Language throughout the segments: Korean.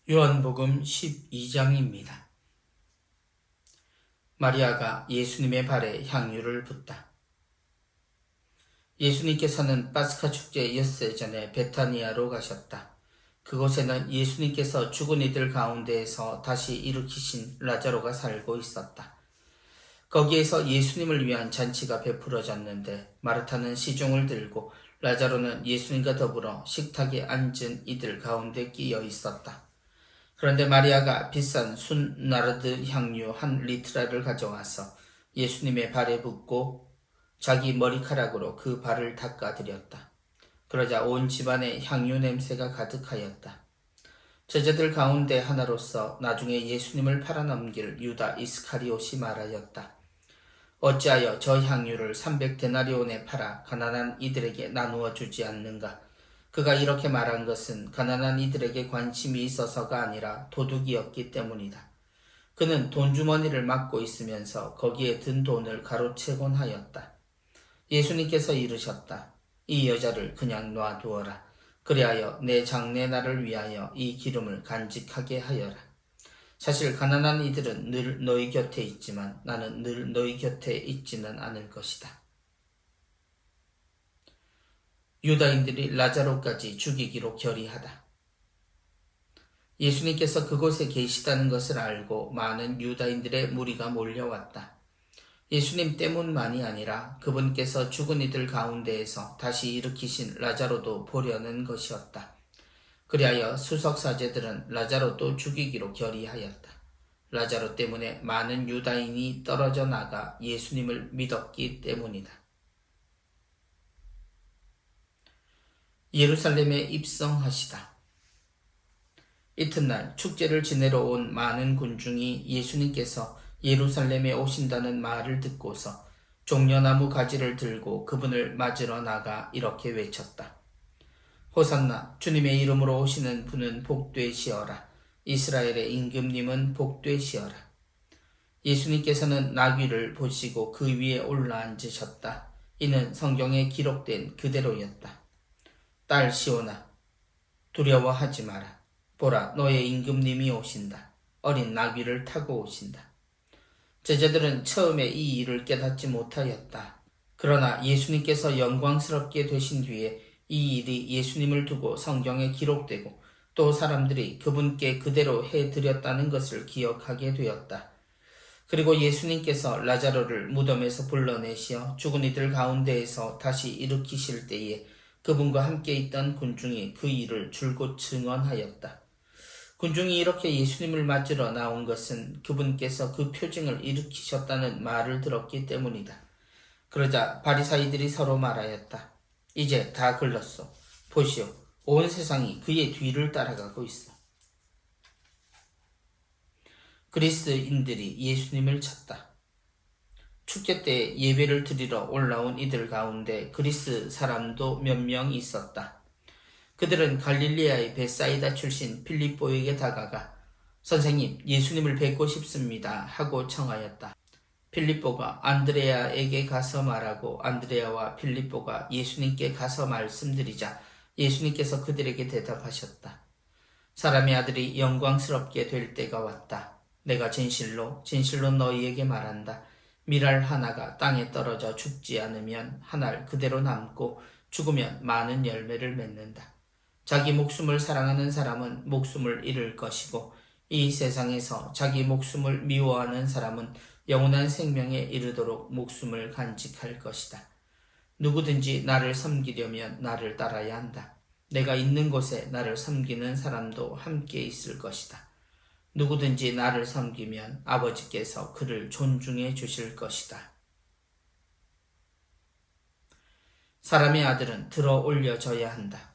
요한복음 12장입니다. 마리아가 예수님의 발에 향유를 붓다. 예수님께서는 파스카 축제 엿새 전에 베타니아로 가셨다. 그곳에는 예수님께서 죽은 이들 가운데에서 다시 일으키신 라자로가 살고 있었다. 거기에서 예수님을 위한 잔치가 베풀어졌는데 마르타는 시중을 들고 라자로는 예수님과 더불어 식탁에 앉은 이들 가운데 끼어 있었다. 그런데 마리아가 비싼 순 나르드 향유 한 리트라를 가져와서 예수님의 발에 붓고 자기 머리카락으로 그 발을 닦아드렸다. 그러자 온 집안에 향유 냄새가 가득하였다. 제자들 가운데 하나로서 나중에 예수님을 팔아넘길 유다 이스카리옷이 말하였다. 어찌하여 저 향유를 300데나리온에 팔아 가난한 이들에게 나누어 주지 않는가? 그가 이렇게 말한 것은 가난한 이들에게 관심이 있어서가 아니라 도둑이었기 때문이다. 그는 돈주머니를 막고 있으면서 거기에 든 돈을 가로채곤 하였다. 예수님께서 이르셨다. 이 여자를 그냥 놔두어라. 그리하여 내 장례날을 위하여 이 기름을 간직하게 하여라. 사실 가난한 이들은 늘 너희 곁에 있지만 나는 늘 너희 곁에 있지는 않을 것이다. 유다인들이 라자로까지 죽이기로 결의하다. 예수님께서 그곳에 계시다는 것을 알고 많은 유다인들의 무리가 몰려왔다. 예수님 때문만이 아니라 그분께서 죽은 이들 가운데에서 다시 일으키신 라자로도 보려는 것이었다. 그리하여 수석사제들은 라자로도 죽이기로 결의하였다. 라자로 때문에 많은 유다인이 떨어져 나가 예수님을 믿었기 때문이다. 예루살렘에 입성하시다. 이튿날 축제를 지내러 온 많은 군중이 예수님께서 예루살렘에 오신다는 말을 듣고서 종려나무 가지를 들고 그분을 맞으러 나가 이렇게 외쳤다. 호산나, 주님의 이름으로 오시는 분은 복되시어라. 이스라엘의 임금님은 복되시어라. 예수님께서는 나귀를 보시고 그 위에 올라앉으셨다. 이는 성경에 기록된 그대로였다. 딸 시온아, 두려워하지 마라. 보라, 너의 임금님이 오신다. 어린 나귀를 타고 오신다. 제자들은 처음에 이 일을 깨닫지 못하였다. 그러나 예수님께서 영광스럽게 되신 뒤에 이 일이 예수님을 두고 성경에 기록되고 또 사람들이 그분께 그대로 해드렸다는 것을 기억하게 되었다. 그리고 예수님께서 라자로를 무덤에서 불러내시어 죽은 이들 가운데에서 다시 일으키실 때에 그분과 함께 있던 군중이 그 일을 줄곧 증언하였다. 군중이 이렇게 예수님을 맞으러 나온 것은 그분께서 그 표징을 일으키셨다는 말을 들었기 때문이다. 그러자 바리사이들이 서로 말하였다. 이제 다 글렀소. 보시오. 온 세상이 그의 뒤를 따라가고 있어. 그리스인들이 예수님을 찾다. 축제 때 예배를 드리러 올라온 이들 가운데 그리스 사람도 몇 명 있었다. 그들은 갈릴리아의 베사이다 출신 필립보에게 다가가 선생님, 예수님을 뵙고 싶습니다 하고 청하였다. 필립보가 안드레아에게 가서 말하고 안드레아와 필립보가 예수님께 가서 말씀드리자 예수님께서 그들에게 대답하셨다. 사람의 아들이 영광스럽게 될 때가 왔다. 내가 진실로 너희에게 말한다. 밀알 하나가 땅에 떨어져 죽지 않으면 한 알 그대로 남고 죽으면 많은 열매를 맺는다. 자기 목숨을 사랑하는 사람은 목숨을 잃을 것이고 이 세상에서 자기 목숨을 미워하는 사람은 영원한 생명에 이르도록 목숨을 간직할 것이다. 누구든지 나를 섬기려면 나를 따라야 한다. 내가 있는 곳에 나를 섬기는 사람도 함께 있을 것이다. 누구든지 나를 섬기면 아버지께서 그를 존중해 주실 것이다. 사람의 아들은 들어 올려져야 한다.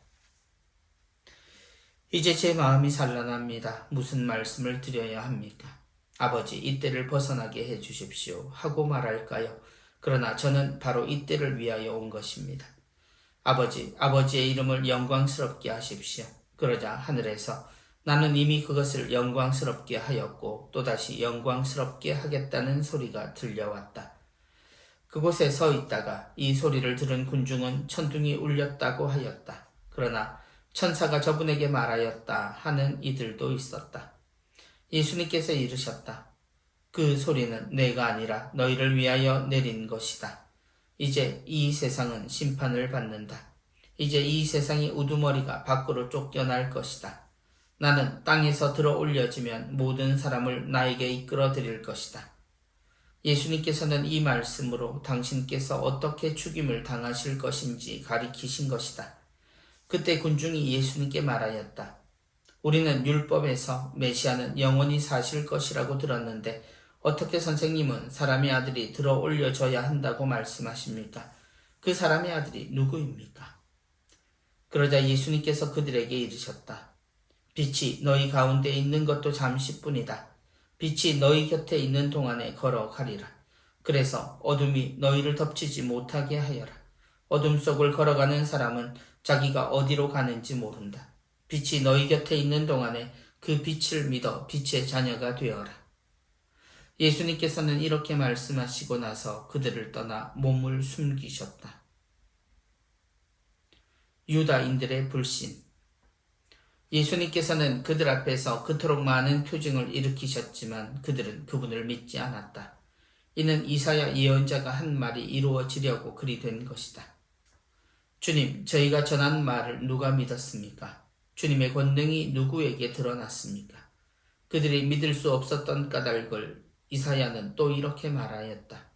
이제 제 마음이 산란합니다. 무슨 말씀을 드려야 합니까? 아버지, 이때를 벗어나게 해 주십시오 하고 말할까요? 그러나 저는 바로 이때를 위하여 온 것입니다. 아버지의 이름을 영광스럽게 하십시오. 그러자 하늘에서 나는 이미 그것을 영광스럽게 하였고 또다시 영광스럽게 하겠다는 소리가 들려왔다. 그곳에 서 있다가 이 소리를 들은 군중은 천둥이 울렸다고 하였다. 그러나 천사가 저분에게 말하였다 하는 이들도 있었다. 예수님께서 이르셨다. 그 소리는 내가 아니라 너희를 위하여 내린 것이다. 이제 이 세상은 심판을 받는다. 이제 이 세상의 우두머리가 밖으로 쫓겨날 것이다. 나는 땅에서 들어 올려지면 모든 사람을 나에게 이끌어 드릴 것이다. 예수님께서는 이 말씀으로 당신께서 어떻게 죽임을 당하실 것인지 가리키신 것이다. 그때 군중이 예수님께 말하였다. 우리는 율법에서 메시아는 영원히 사실 것이라고 들었는데 어떻게 선생님은 사람의 아들이 들어 올려져야 한다고 말씀하십니까? 그 사람의 아들이 누구입니까? 그러자 예수님께서 그들에게 이르셨다. 빛이 너희 가운데 있는 것도 잠시뿐이다. 빛이 너희 곁에 있는 동안에 걸어가리라. 그래서 어둠이 너희를 덮치지 못하게 하여라. 어둠 속을 걸어가는 사람은 자기가 어디로 가는지 모른다. 빛이 너희 곁에 있는 동안에 그 빛을 믿어 빛의 자녀가 되어라. 예수님께서는 이렇게 말씀하시고 나서 그들을 떠나 몸을 숨기셨다. 유다인들의 불신. 예수님께서는 그들 앞에서 그토록 많은 표징을 일으키셨지만 그들은 그분을 믿지 않았다. 이는 이사야 예언자가 한 말이 이루어지려고 그리 된 것이다. 주님, 저희가 전한 말을 누가 믿었습니까? 주님의 권능이 누구에게 드러났습니까? 그들이 믿을 수 없었던 까닭을 이사야는 또 이렇게 말하였다.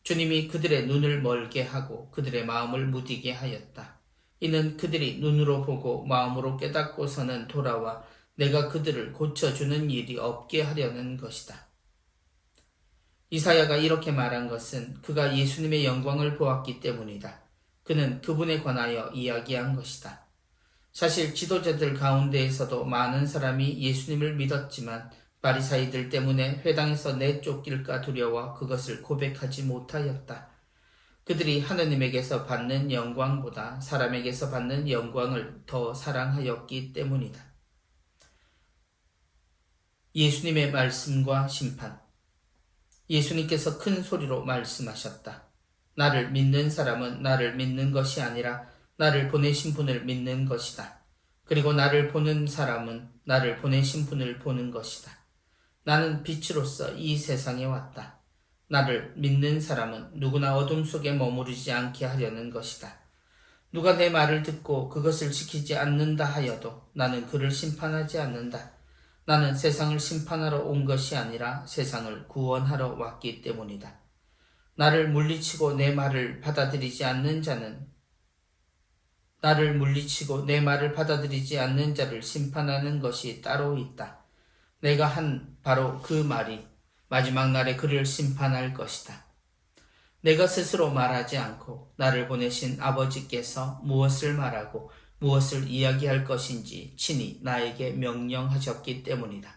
주님이 그들의 눈을 멀게 하고 그들의 마음을 무디게 하였다. 이는 그들이 눈으로 보고 마음으로 깨닫고서는 돌아와 내가 그들을 고쳐주는 일이 없게 하려는 것이다. 이사야가 이렇게 말한 것은 그가 예수님의 영광을 보았기 때문이다. 그는 그분에 관하여 이야기한 것이다. 사실 지도자들 가운데에서도 많은 사람이 예수님을 믿었지만 바리사이들 때문에 회당에서 내쫓길까 두려워 그것을 고백하지 못하였다. 그들이 하느님에게서 받는 영광보다 사람에게서 받는 영광을 더 사랑하였기 때문이다. 예수님의 말씀과 심판. 예수님께서 큰 소리로 말씀하셨다. 나를 믿는 사람은 나를 믿는 것이 아니라 나를 보내신 분을 믿는 것이다. 그리고 나를 보는 사람은 나를 보내신 분을 보는 것이다. 나는 빛으로서 이 세상에 왔다. 나를 믿는 사람은 누구나 어둠 속에 머무르지 않게 하려는 것이다. 누가 내 말을 듣고 그것을 지키지 않는다 하여도 나는 그를 심판하지 않는다. 나는 세상을 심판하러 온 것이 아니라 세상을 구원하러 왔기 때문이다. 나를 물리치고 내 말을 받아들이지 않는 자는 자를 심판하는 것이 따로 있다. 내가 한 바로 그 말이 마지막 날에 그를 심판할 것이다. 내가 스스로 말하지 않고 나를 보내신 아버지께서 무엇을 말하고 무엇을 이야기할 것인지 친히 나에게 명령하셨기 때문이다.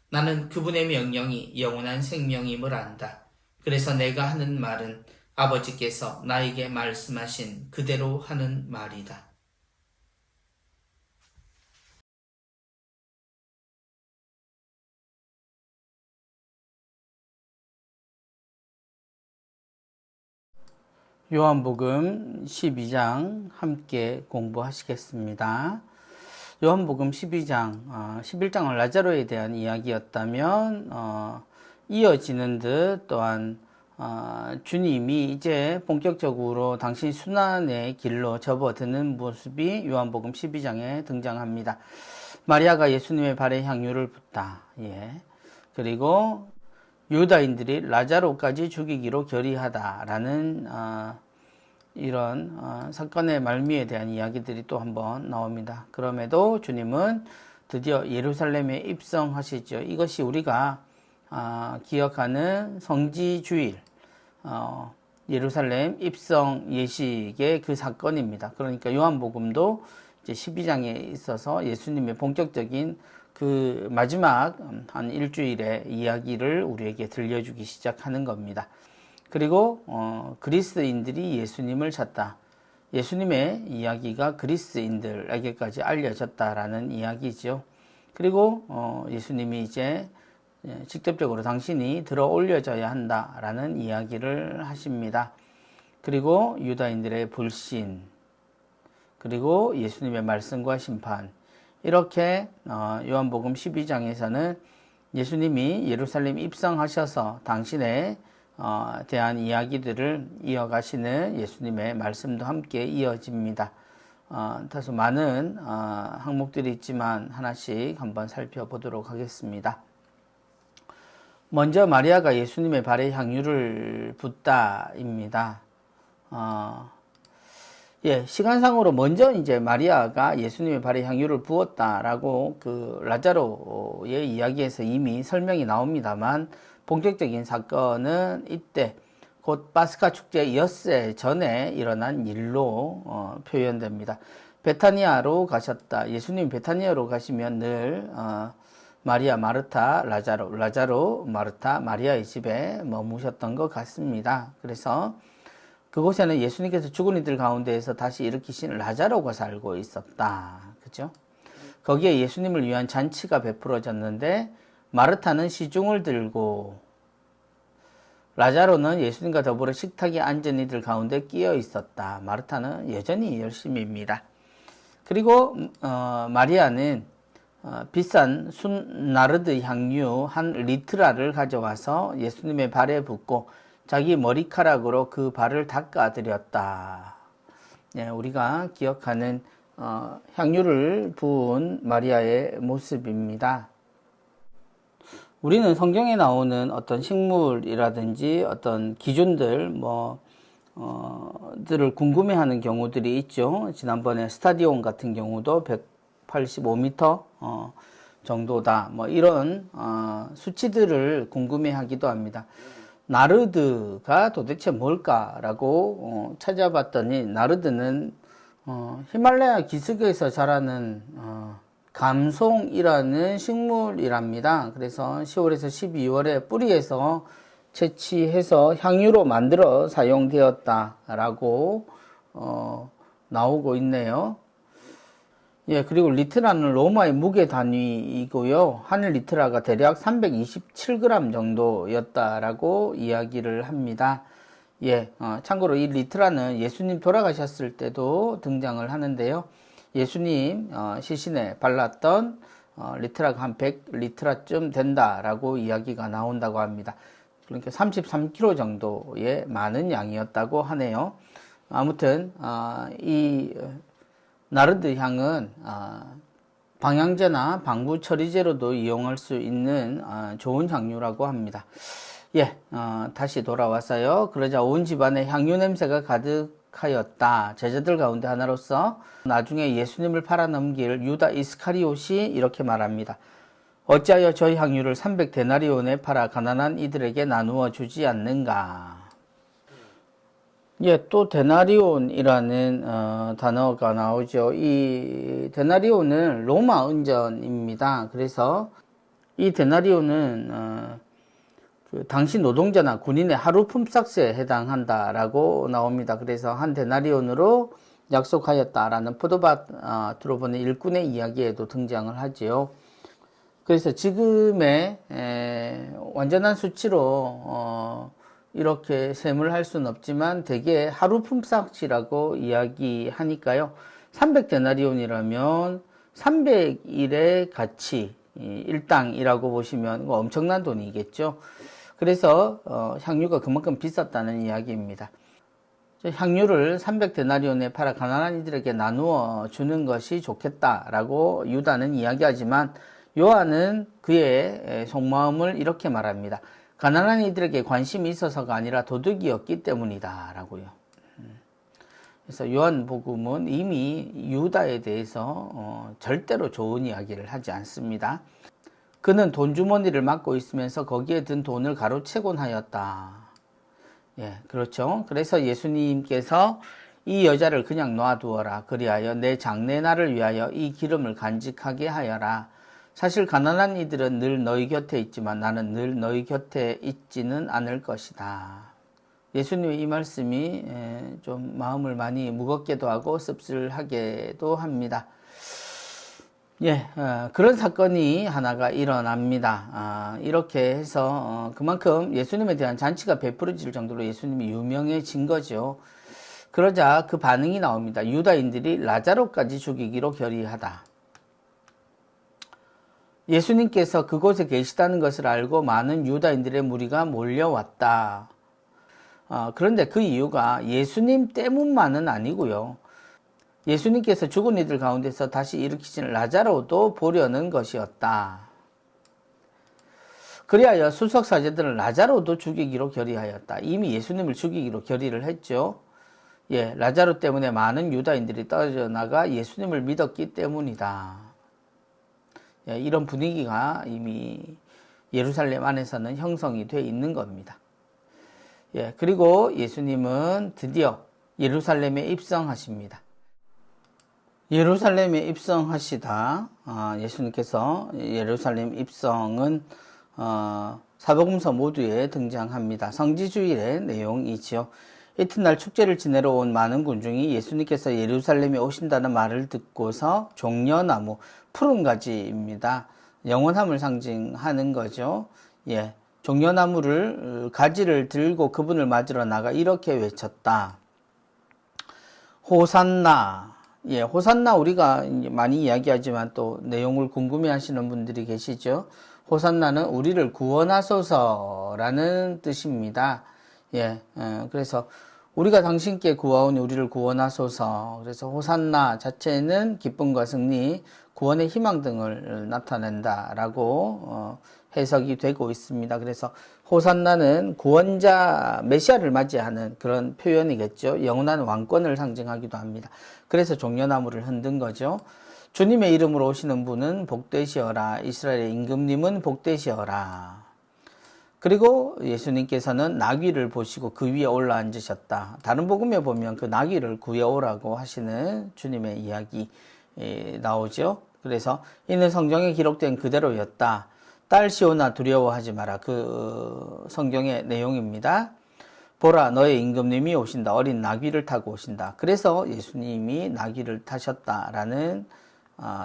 나는 그분의 명령이 영원한 생명임을 안다. 그래서 내가 하는 말은 아버지께서 나에게 말씀하신 그대로 하는 말이다. 요한복음 12장 함께 공부하시겠습니다. 요한복음 12장, 11장은 라자로에 대한 이야기였다면 이어지는 듯 또한 주님이 이제 본격적으로 당신 순환의 길로 접어드는 모습이 요한복음 12장에 등장합니다. 마리아가 예수님의 발에 향유를 붓다. 그리고 유다인들이 라자로까지 죽이기로 결의하다라는 이런 사건의 말미에 대한 이야기들이 또 한번 나옵니다. 그럼에도 주님은 드디어 예루살렘에 입성하시죠. 이것이 우리가 기억하는 성지주일, 예루살렘 입성 예식의 그 사건입니다. 그러니까 요한복음도 이제 12장에 있어서 예수님의 본격적인 그 마지막 한 일주일의 이야기를 우리에게 들려주기 시작하는 겁니다. 그리고 그리스인들이 예수님을 찾다. 예수님의 이야기가 그리스인들에게까지 알려졌다라는 이야기죠. 그리고 예수님이 이제 직접적으로 당신이 들어 올려져야 한다라는 이야기를 하십니다. 그리고 유다인들의 불신, 그리고 예수님의 말씀과 심판. 이렇게 요한복음 12장에서는 예수님이 예루살렘 입성하셔서 당신에 대한 이야기들을 이어가시는 예수님의 말씀도 함께 이어집니다. 다소 많은 항목들이 있지만 하나씩 한번 살펴보도록 하겠습니다. 먼저 마리아가 예수님의 발에 향유를 붓다입니다. 시간상으로 먼저 이제 마리아가 예수님의 발에 향유를 부었다라고 그 라자로의 이야기에서 이미 설명이 나옵니다만, 본격적인 사건은 이때 곧 파스카 축제 엿새 전에 일어난 일로 표현됩니다. 베타니아로 가셨다. 예수님 베타니아로 가시면 늘 마리아, 마르타, 라자로, 마르타, 마리아의 집에 머무셨던 것 같습니다. 그래서 그곳에는 예수님께서 죽은 이들 가운데에서 다시 일으키신 라자로가 살고 있었다. 그죠? 거기에 예수님을 위한 잔치가 베풀어졌는데, 마르타는 시중을 들고, 라자로는 예수님과 더불어 식탁에 앉은 이들 가운데 끼어 있었다. 마르타는 여전히 열심입니다. 그리고 마리아는 비싼 순나르드 향유 한 리트라를 가져와서 예수님의 발에 붓고 자기 머리카락으로 그 발을 닦아드렸다. 우리가 기억하는 향유를 부은 마리아의 모습입니다. 우리는 성경에 나오는 어떤 식물이라든지 어떤 기준들 들을 궁금해하는 경우들이 있죠. 지난번에 스타디온 같은 경우도 185m 정도다. 이런 수치들을 궁금해하기도 합니다. 나르드가 도대체 뭘까라고 찾아봤더니, 나르드는 히말라야 기슭에서 자라는 감송이라는 식물이랍니다. 그래서 10월에서 12월에 뿌리에서 채취해서 향유로 만들어 사용되었다라고 나오고 있네요. 그리고 리트라는 로마의 무게 단위이고요. 한 리트라가 대략 327g 정도였다라고 이야기를 합니다. 참고로 이 리트라는 예수님 돌아가셨을 때도 등장을 하는데요. 예수님 시신에 발랐던 리트라가 한 100리트라쯤 된다라고 이야기가 나온다고 합니다. 그러니까 33kg 정도의 많은 양이었다고 하네요. 아무튼 이 나르드 향은 방향제나 방부 처리제로도 이용할 수 있는 좋은 향유라고 합니다. 다시 돌아왔어요. 그러자 온 집안에 향유 냄새가 가득하였다. 제자들 가운데 하나로서 나중에 예수님을 팔아넘길 유다 이스카리옷이 이렇게 말합니다. 어찌하여 저 향유를 300데나리온에 팔아 가난한 이들에게 나누어 주지 않는가? 또 데나리온이라는 단어가 나오죠. 이 데나리온은 로마 은전입니다. 그래서 이 데나리온은 그 당시 노동자나 군인의 하루 품삯에 해당한다라고 나옵니다. 그래서 한 데나리온으로 약속하였다라는 포도밭 들어보는 일꾼의 이야기에도 등장을 하지요. 그래서 지금의 완전한 수치로 이렇게 셈을 할 수는 없지만 대개 하루 품삯이라고 이야기하니까요. 300데나리온이라면 300일의 가치, 일당이라고 보시면 엄청난 돈이겠죠. 그래서 향유가 그만큼 비쌌다는 이야기입니다. 향유를 300데나리온에 팔아 가난한 이들에게 나누어 주는 것이 좋겠다라고 유다는 이야기하지만, 요한은 그의 속마음을 이렇게 말합니다. 가난한 이들에게 관심이 있어서가 아니라 도둑이었기 때문이다 라고요. 그래서 요한복음은 이미 유다에 대해서 절대로 좋은 이야기를 하지 않습니다. 그는 돈주머니를 맡고 있으면서 거기에 든 돈을 가로채곤 하였다. 그렇죠. 그래서 예수님께서 이 여자를 그냥 놔두어라. 그리하여 내 장례날을 위하여 이 기름을 간직하게 하여라. 사실 가난한 이들은 늘 너희 곁에 있지만 나는 늘 너희 곁에 있지는 않을 것이다. 예수님의 이 말씀이 좀 마음을 많이 무겁게도 하고 씁쓸하게도 합니다. 그런 사건이 하나가 일어납니다. 이렇게 해서 그만큼 예수님에 대한 잔치가 베풀어질 정도로 예수님이 유명해진 거죠. 그러자 그 반응이 나옵니다. 유다인들이 라자로까지 죽이기로 결의하다. 예수님께서 그곳에 계시다는 것을 알고 많은 유다인들의 무리가 몰려왔다. 그런데 그 이유가 예수님 때문만은 아니고요. 예수님께서 죽은 이들 가운데서 다시 일으키신 라자로도 보려는 것이었다. 그리하여 수석사제들은 라자로도 죽이기로 결의하였다. 이미 예수님을 죽이기로 결의를 했죠. 라자로 때문에 많은 유다인들이 떨어져 나가 예수님을 믿었기 때문이다. 이런 분위기가 이미 예루살렘 안에서는 형성이 되어 있는 겁니다. 그리고 예수님은 드디어 예루살렘에 입성하십니다. 예루살렘에 입성하시다 예수님께서 예루살렘 입성은 사복음서 모두에 등장합니다. 성지주일의 내용이지요. 이튿날 축제를 지내러 온 많은 군중이 예수님께서 예루살렘에 오신다는 말을 듣고서 종려나무, 푸른 가지입니다. 영원함을 상징하는 거죠. 종려나무를 가지를 들고 그분을 맞으러 나가 이렇게 외쳤다. 호산나. 호산나 우리가 많이 이야기하지만 또 내용을 궁금해하시는 분들이 계시죠. 호산나는 우리를 구원하소서라는 뜻입니다. 그래서 우리가 당신께 구하오니 우리를 구원하소서. 그래서 호산나 자체는 기쁨과 승리, 구원의 희망 등을 나타낸다라고 해석이 되고 있습니다. 그래서 호산나는 구원자 메시아를 맞이하는 그런 표현이겠죠. 영원한 왕권을 상징하기도 합니다. 그래서 종려나무를 흔든 거죠. 주님의 이름으로 오시는 분은 복되시어라. 이스라엘의 임금님은 복되시어라. 그리고 예수님께서는 나귀를 보시고 그 위에 올라앉으셨다. 다른 복음에 보면 그 나귀를 구해오라고 하시는 주님의 이야기 나오죠. 그래서 이는 성경에 기록된 그대로였다. 딸 시온아 두려워하지 마라. 그 성경의 내용입니다. 보라 너의 임금님이 오신다. 어린 나귀를 타고 오신다. 그래서 예수님이 나귀를 타셨다라는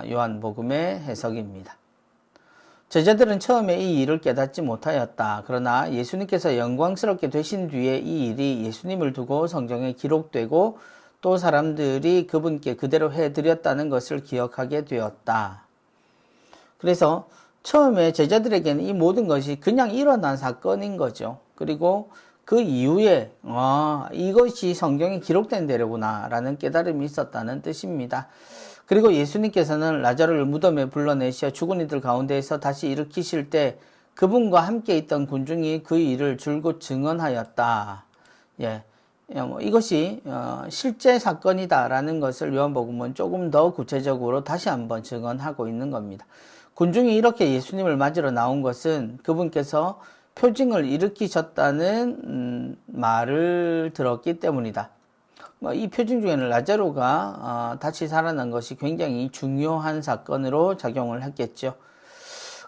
요한복음의 해석입니다. 제자들은 처음에 이 일을 깨닫지 못하였다. 그러나 예수님께서 영광스럽게 되신 뒤에 이 일이 예수님을 두고 성경에 기록되고 또 사람들이 그분께 그대로 해드렸다는 것을 기억하게 되었다. 그래서 처음에 제자들에게는 이 모든 것이 그냥 일어난 사건인 거죠. 그리고 그 이후에 이것이 성경에 기록된 대로구나 라는 깨달음이 있었다는 뜻입니다. 그리고 예수님께서는 라자로를 무덤에 불러내셔 죽은 이들 가운데에서 다시 일으키실 때 그분과 함께 있던 군중이 그 일을 줄곧 증언하였다. 이것이 실제 사건이다라는 것을 요한복음은 조금 더 구체적으로 다시 한번 증언하고 있는 겁니다. 군중이 이렇게 예수님을 맞으러 나온 것은 그분께서 표징을 일으키셨다는 말을 들었기 때문이다. 이 표징 중에는 라자로가 다시 살아난 것이 굉장히 중요한 사건으로 작용을 했겠죠.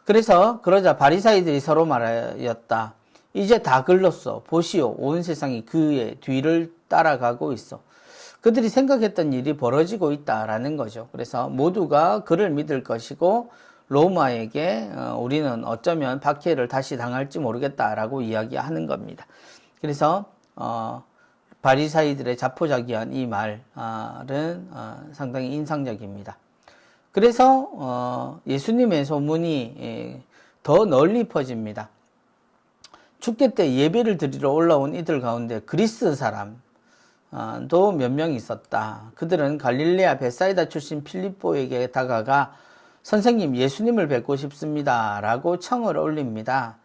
그러자 바리사이들이 서로 말하였다. 이제 다 글렀어. 보시오. 온 세상이 그의 뒤를 따라가고 있어. 그들이 생각했던 일이 벌어지고 있다라는 거죠. 그래서 모두가 그를 믿을 것이고 로마에게 우리는 어쩌면 박해를 다시 당할지 모르겠다라고 이야기하는 겁니다. 그래서 바리사이들의 자포자기한 이 말은 상당히 인상적입니다. 그래서 예수님의 소문이 더 널리 퍼집니다. 축제 때 예배를 드리러 올라온 이들 가운데 그리스 사람도 몇 명 있었다. 그들은 갈릴레아 벳사이다 출신 필립보에게 다가가 선생님 예수님을 뵙고 싶습니다 라고 청을 올립니다.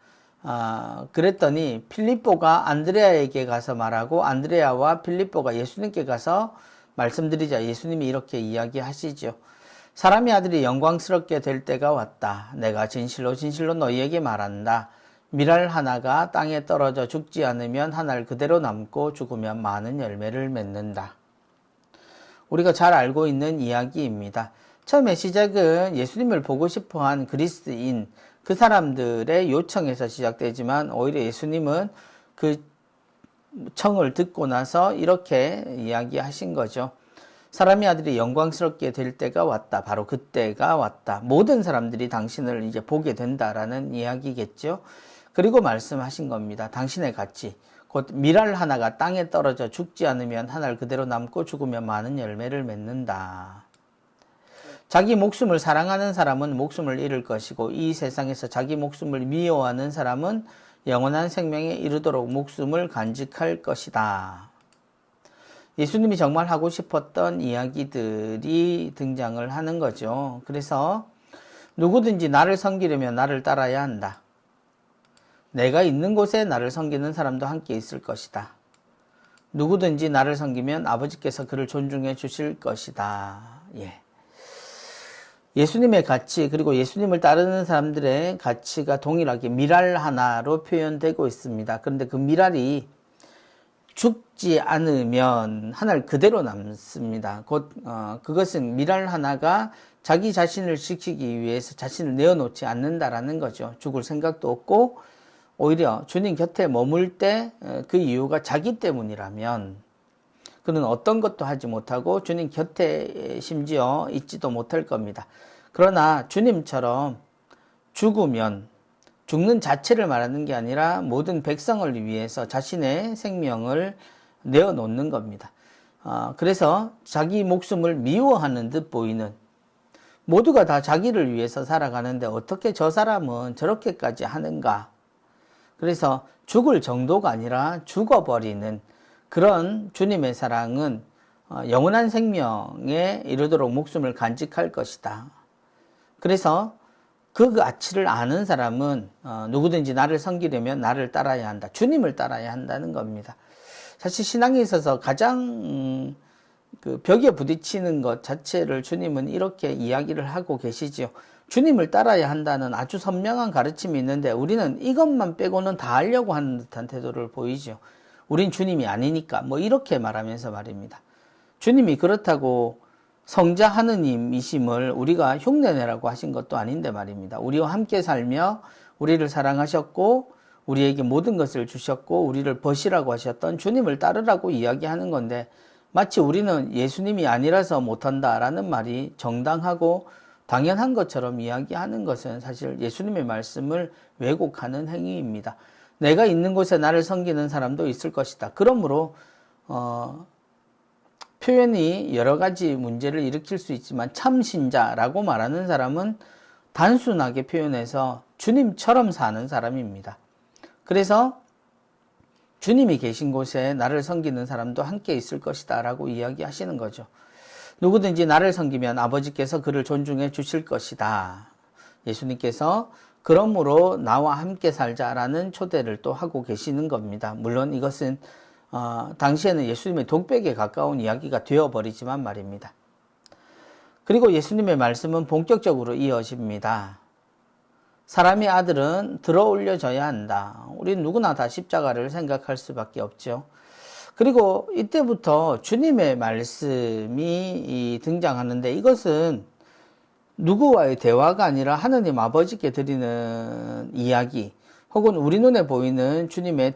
그랬더니 필립보가 안드레아에게 가서 말하고 안드레아와 필립보가 예수님께 가서 말씀드리자 예수님이 이렇게 이야기하시죠. 사람의 아들이 영광스럽게 될 때가 왔다. 내가 진실로 진실로 너희에게 말한다. 밀알 하나가 땅에 떨어져 죽지 않으면 한 알 그대로 남고 죽으면 많은 열매를 맺는다. 우리가 잘 알고 있는 이야기입니다. 처음에 시작은 예수님을 보고 싶어한 그리스인 그 사람들의 요청에서 시작되지만 오히려 예수님은 그 청을 듣고 나서 이렇게 이야기하신 거죠. 사람의 아들이 영광스럽게 될 때가 왔다. 바로 그때가 왔다. 모든 사람들이 당신을 이제 보게 된다라는 이야기겠죠. 그리고 말씀하신 겁니다. 당신의 가치, 곧 밀알 하나가 땅에 떨어져 죽지 않으면 한 알 그대로 남고 죽으면 많은 열매를 맺는다. 자기 목숨을 사랑하는 사람은 목숨을 잃을 것이고 이 세상에서 자기 목숨을 미워하는 사람은 영원한 생명에 이르도록 목숨을 간직할 것이다. 예수님이 정말 하고 싶었던 이야기들이 등장을 하는 거죠. 그래서 누구든지 나를 섬기려면 나를 따라야 한다. 내가 있는 곳에 나를 섬기는 사람도 함께 있을 것이다. 누구든지 나를 섬기면 아버지께서 그를 존중해 주실 것이다. 예수님의 가치, 그리고 예수님을 따르는 사람들의 가치가 동일하게 밀알 하나로 표현되고 있습니다. 그런데 그 밀알이 죽지 않으면 한 알 그대로 남습니다. 곧 그것은 밀알 하나가 자기 자신을 지키기 위해서 자신을 내어놓지 않는다라는 거죠. 죽을 생각도 없고 오히려 주님 곁에 머물 때 그 이유가 자기 때문이라면 그는 어떤 것도 하지 못하고 주님 곁에 심지어 있지도 못할 겁니다. 그러나 주님처럼 죽으면 죽는 자체를 말하는 게 아니라 모든 백성을 위해서 자신의 생명을 내어놓는 겁니다. 그래서 자기 목숨을 미워하는 듯 보이는, 모두가 다 자기를 위해서 살아가는데 어떻게 저 사람은 저렇게까지 하는가. 그래서 죽을 정도가 아니라 죽어버리는 그런 주님의 사랑은 영원한 생명에 이르도록 목숨을 간직할 것이다. 그래서 그 가치를 아는 사람은 누구든지 나를 섬기려면 나를 따라야 한다. 주님을 따라야 한다는 겁니다. 사실 신앙에 있어서 가장 그 벽에 부딪히는 것 자체를 주님은 이렇게 이야기를 하고 계시지요. 주님을 따라야 한다는 아주 선명한 가르침이 있는데 우리는 이것만 빼고는 다 하려고 하는 듯한 태도를 보이죠. 우린 주님이 아니니까 뭐 이렇게 말하면서 말입니다. 주님이 그렇다고 성자 하느님이심을 우리가 흉내내라고 하신 것도 아닌데 말입니다. 우리와 함께 살며 우리를 사랑하셨고 우리에게 모든 것을 주셨고 우리를 버시라고 하셨던 주님을 따르라고 이야기하는 건데 마치 우리는 예수님이 아니라서 못한다라는 말이 정당하고 당연한 것처럼 이야기하는 것은 사실 예수님의 말씀을 왜곡하는 행위입니다. 내가 있는 곳에 나를 섬기는 사람도 있을 것이다. 그러므로 표현이 여러 가지 문제를 일으킬 수 있지만 참신자라고 말하는 사람은 단순하게 표현해서 주님처럼 사는 사람입니다. 그래서 주님이 계신 곳에 나를 섬기는 사람도 함께 있을 것이다 라고 이야기하시는 거죠. 누구든지 나를 섬기면 아버지께서 그를 존중해 주실 것이다. 예수님께서 그러므로 나와 함께 살자라는 초대를 또 하고 계시는 겁니다. 물론 이것은 당시에는 예수님의 독백에 가까운 이야기가 되어버리지만 말입니다. 그리고 예수님의 말씀은 본격적으로 이어집니다. 사람의 아들은 들어 올려져야 한다. 우리 누구나 다 십자가를 생각할 수밖에 없죠. 그리고 이때부터 주님의 말씀이 등장하는데 이것은 누구와의 대화가 아니라 하느님 아버지께 드리는 이야기 혹은 우리 눈에 보이는 주님의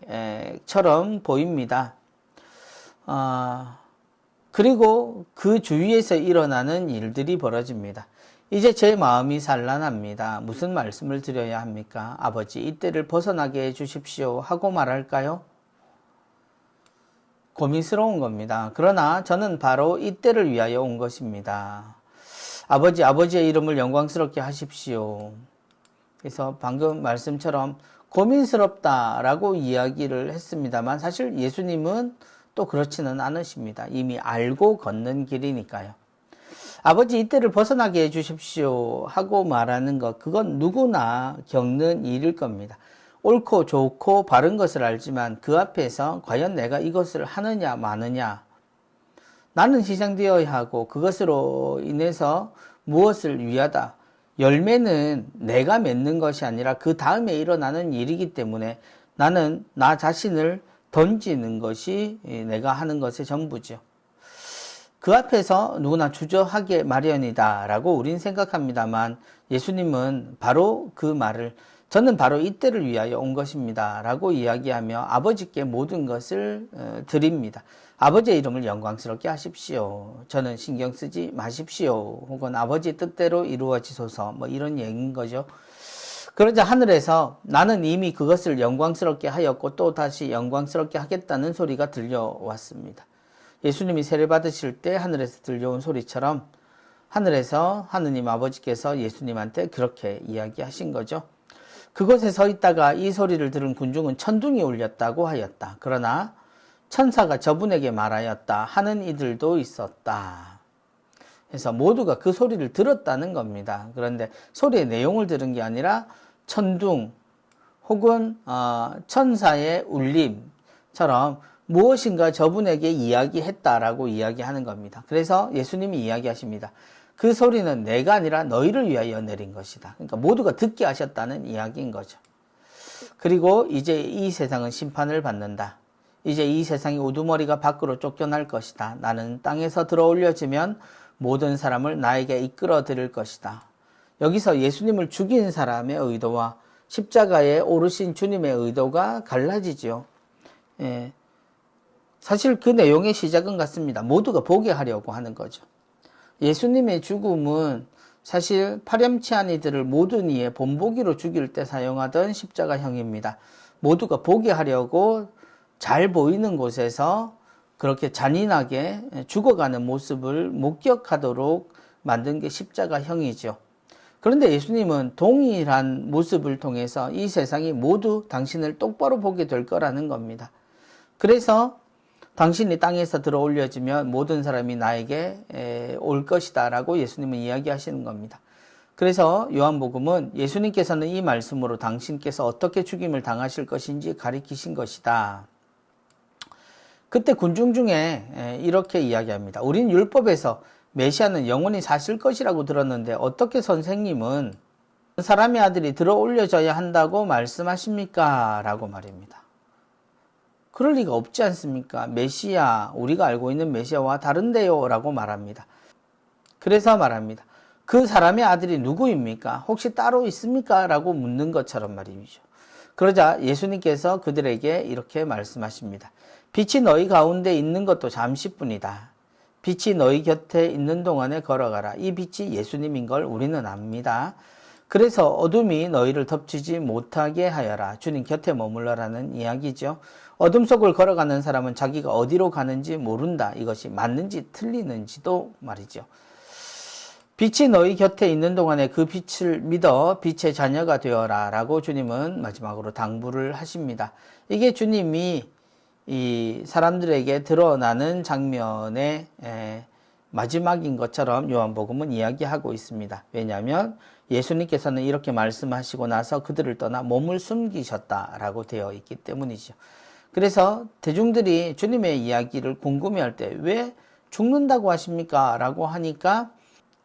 독백처럼 보입니다. 그리고 그 주위에서 일어나는 일들이 벌어집니다. 이제 제 마음이 산란합니다. 무슨 말씀을 드려야 합니까? 아버지, 이때를 벗어나게 해주십시오 하고 말할까요? 고민스러운 겁니다. 그러나 저는 바로 이때를 위하여 온 것입니다. 아버지, 아버지의 이름을 영광스럽게 하십시오. 그래서 방금 말씀처럼 고민스럽다라고 이야기를 했습니다만 사실 예수님은 또 그렇지는 않으십니다. 이미 알고 걷는 길이니까요. 아버지, 이때를 벗어나게 해주십시오 하고 말하는 것, 그건 누구나 겪는 일일 겁니다. 옳고 좋고 바른 것을 알지만 그 앞에서 과연 내가 이것을 하느냐 마느냐, 나는 희생되어야 하고 그것으로 인해서 무엇을 위하다, 열매는 내가 맺는 것이 아니라 그 다음에 일어나는 일이기 때문에 나는 나 자신을 던지는 것이 내가 하는 것의 전부죠. 그 앞에서 누구나 주저하게 마련이다 라고 우린 생각합니다만 예수님은 바로 그 말을 저는 바로 이때를 위하여 온 것입니다 라고 이야기하며 아버지께 모든 것을 드립니다. 아버지의 이름을 영광스럽게 하십시오. 저는 신경 쓰지 마십시오. 혹은 아버지 뜻대로 이루어지소서, 뭐 이런 얘기인 거죠. 그러자 하늘에서 나는 이미 그것을 영광스럽게 하였고 또 다시 영광스럽게 하겠다는 소리가 들려왔습니다. 예수님이 세례 받으실 때 하늘에서 들려온 소리처럼 하늘에서 하느님 아버지께서 예수님한테 그렇게 이야기하신 거죠. 그곳에 서 있다가 이 소리를 들은 군중은 천둥이 울렸다고 하였다. 그러나 천사가 저분에게 말하였다 하는 이들도 있었다. 그래서 모두가 그 소리를 들었다는 겁니다. 그런데 소리의 내용을 들은 게 아니라 천둥 혹은 천사의 울림처럼 무엇인가 저분에게 이야기했다라고 이야기하는 겁니다. 그래서 예수님이 이야기하십니다. 그 소리는 내가 아니라 너희를 위하여 내린 것이다. 그러니까 모두가 듣게 하셨다는 이야기인 거죠. 그리고 이제 이 세상은 심판을 받는다. 이제 이 세상이 우두머리가 밖으로 쫓겨날 것이다. 나는 땅에서 들어 올려지면 모든 사람을 나에게 이끌어 드릴 것이다. 여기서 예수님을 죽인 사람의 의도와 십자가에 오르신 주님의 의도가 갈라지죠. 예. 사실 그 내용의 시작은 같습니다. 모두가 보게 하려고 하는 거죠. 예수님의 죽음은 사실 파렴치한 이들을 모든 이의 본보기로 죽일 때 사용하던 십자가형입니다. 모두가 보게 하려고 잘 보이는 곳에서 그렇게 잔인하게 죽어가는 모습을 목격하도록 만든 게 십자가형이죠. 그런데 예수님은 동일한 모습을 통해서 이 세상이 모두 당신을 똑바로 보게 될 거라는 겁니다. 그래서 당신이 땅에서 들어 올려지면 모든 사람이 나에게 올 것이다 라고 예수님은 이야기하시는 겁니다. 그래서 요한복음은 예수님께서는 이 말씀으로 당신께서 어떻게 죽임을 당하실 것인지 가리키신 것이다. 그때 군중 중에 이렇게 이야기합니다. 우린 율법에서 메시아는 영원히 사실 것이라고 들었는데 어떻게 선생님은 사람의 아들이 들어 올려져야 한다고 말씀하십니까? 라고 말입니다. 그럴 리가 없지 않습니까? 메시아, 우리가 알고 있는 메시아와 다른데요 라고 말합니다. 그래서 말합니다. 그 사람의 아들이 누구입니까? 혹시 따로 있습니까? 라고 묻는 것처럼 말이죠. 그러자 예수님께서 그들에게 이렇게 말씀하십니다. 빛이 너희 가운데 있는 것도 잠시뿐이다. 빛이 너희 곁에 있는 동안에 걸어가라. 이 빛이 예수님인 걸 우리는 압니다. 그래서 어둠이 너희를 덮치지 못하게 하여라. 주님 곁에 머물러라는 이야기죠. 어둠 속을 걸어가는 사람은 자기가 어디로 가는지 모른다. 이것이 맞는지 틀리는지도 말이죠. 빛이 너희 곁에 있는 동안에 그 빛을 믿어 빛의 자녀가 되어라 라고 주님은 마지막으로 당부를 하십니다. 이게 주님이 이 사람들에게 드러나는 장면의 마지막인 것처럼 요한복음은 이야기하고 있습니다. 왜냐하면 예수님께서는 이렇게 말씀하시고 나서 그들을 떠나 몸을 숨기셨다라고 되어 있기 때문이죠. 그래서 대중들이 주님의 이야기를 궁금해할 때 왜 죽는다고 하십니까? 라고 하니까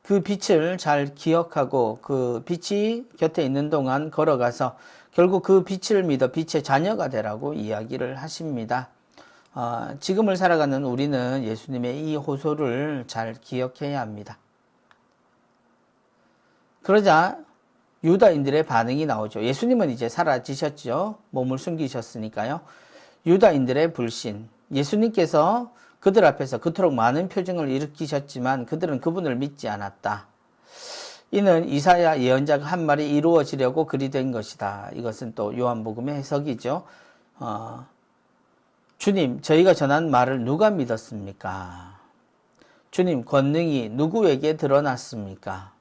그 빛을 잘 기억하고 그 빛이 곁에 있는 동안 걸어가서 결국 그 빛을 믿어 빛의 자녀가 되라고 이야기를 하십니다. 지금을 살아가는 우리는 예수님의 이 호소를 잘 기억해야 합니다. 그러자 유다인들의 반응이 나오죠. 예수님은 이제 사라지셨죠. 몸을 숨기셨으니까요. 유다인들의 불신. 예수님께서 그들 앞에서 그토록 많은 표징을 일으키셨지만 그들은 그분을 믿지 않았다. 이는 이사야 예언자가 한 말이 이루어지려고 그리 된 것이다. 이것은 또 요한복음의 해석이죠. 주님, 저희가 전한 말을 누가 믿었습니까? 주님, 권능이 누구에게 드러났습니까?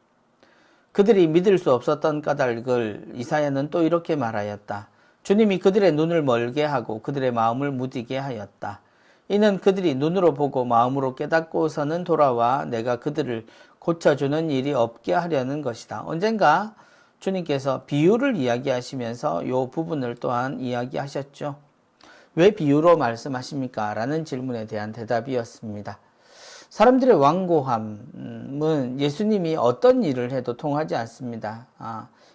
그들이 믿을 수 없었던 까닭을 이사야는 또 이렇게 말하였다. 주님이 그들의 눈을 멀게 하고 그들의 마음을 무디게 하였다. 이는 그들이 눈으로 보고 마음으로 깨닫고서는 돌아와 내가 그들을 고쳐주는 일이 없게 하려는 것이다. 언젠가 주님께서 비유를 이야기하시면서 이 부분을 또한 이야기하셨죠. 왜 비유로 말씀하십니까? 라는 질문에 대한 대답이었습니다. 사람들의 완고함은 예수님이 어떤 일을 해도 통하지 않습니다.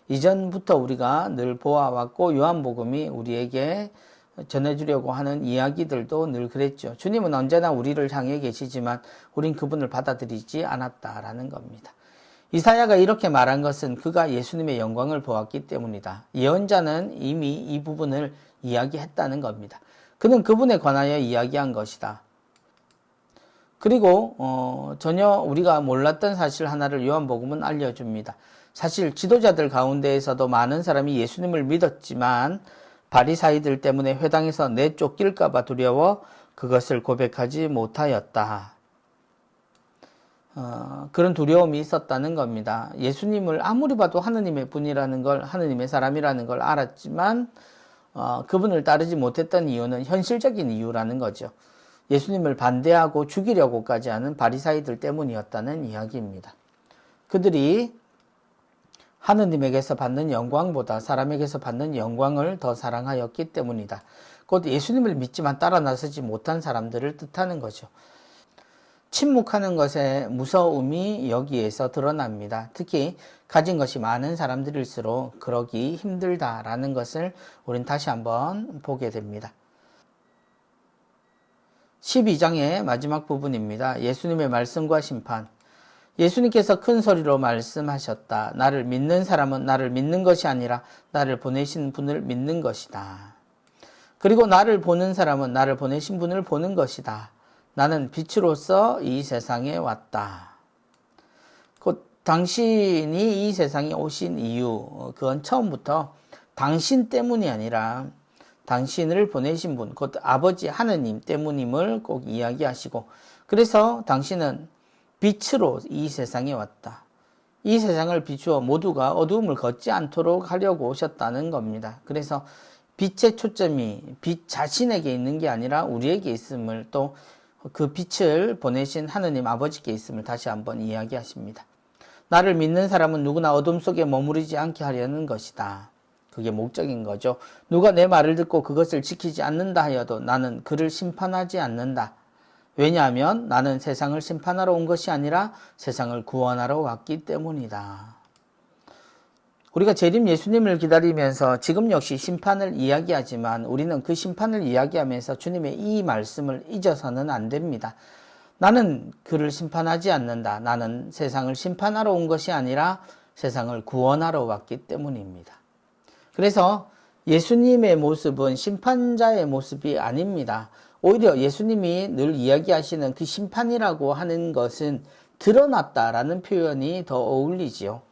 이전부터 우리가 늘 보아왔고 요한복음이 우리에게 전해주려고 하는 이야기들도 늘 그랬죠. 주님은 언제나 우리를 향해 계시지만 우린 그분을 받아들이지 않았다라는 겁니다. 이사야가 이렇게 말한 것은 그가 예수님의 영광을 보았기 때문이다. 예언자는 이미 이 부분을 이야기했다는 겁니다. 그는 그분에 관하여 이야기한 것이다. 그리고 전혀 우리가 몰랐던 사실 하나를 요한복음은 알려줍니다. 사실 지도자들 가운데에서도 많은 사람이 예수님을 믿었지만 바리사이들 때문에 회당에서 내쫓길까 봐 두려워 그것을 고백하지 못하였다. 그런 두려움이 있었다는 겁니다. 예수님을 아무리 봐도 하느님의 분이라는 걸, 하느님의 사람이라는 걸 알았지만 그분을 따르지 못했던 이유는 현실적인 이유라는 거죠. 예수님을 반대하고 죽이려고까지 하는 바리사이들 때문이었다는 이야기입니다. 그들이 하느님에게서 받는 영광보다 사람에게서 받는 영광을 더 사랑하였기 때문이다. 곧 예수님을 믿지만 따라 나서지 못한 사람들을 뜻하는 거죠. 침묵하는 것의 무서움이 여기에서 드러납니다. 특히 가진 것이 많은 사람들일수록 그러기 힘들다라는 것을 우린 다시 한번 보게 됩니다. 12장의 마지막 부분입니다. 예수님의 말씀과 심판. 예수님께서 큰 소리로 말씀하셨다. 나를 믿는 사람은 나를 믿는 것이 아니라 나를 보내신 분을 믿는 것이다. 그리고 나를 보는 사람은 나를 보내신 분을 보는 것이다. 나는 빛으로서 이 세상에 왔다. 곧 당신이 이 세상에 오신 이유, 그건 처음부터 당신 때문이 아니라 당신을 보내신 분, 곧 아버지 하느님 때문임을 꼭 이야기하시고, 그래서 당신은 빛으로 이 세상에 왔다. 이 세상을 비추어 모두가 어두움을 걷지 않도록 하려고 오셨다는 겁니다. 그래서 빛의 초점이 빛 자신에게 있는 게 아니라 우리에게 있음을, 또 그 빛을 보내신 하느님 아버지께 있음을 다시 한번 이야기하십니다. 나를 믿는 사람은 누구나 어둠 속에 머무르지 않게 하려는 것이다. 그게 목적인 거죠. 누가 내 말을 듣고 그것을 지키지 않는다 하여도 나는 그를 심판하지 않는다. 왜냐하면 나는 세상을 심판하러 온 것이 아니라 세상을 구원하러 왔기 때문이다. 우리가 재림 예수님을 기다리면서 지금 역시 심판을 이야기하지만 우리는 그 심판을 이야기하면서 주님의 이 말씀을 잊어서는 안 됩니다. 나는 그를 심판하지 않는다. 나는 세상을 심판하러 온 것이 아니라 세상을 구원하러 왔기 때문입니다. 그래서 예수님의 모습은 심판자의 모습이 아닙니다. 오히려 예수님이 늘 이야기하시는 그 심판이라고 하는 것은 드러났다라는 표현이 더 어울리지요.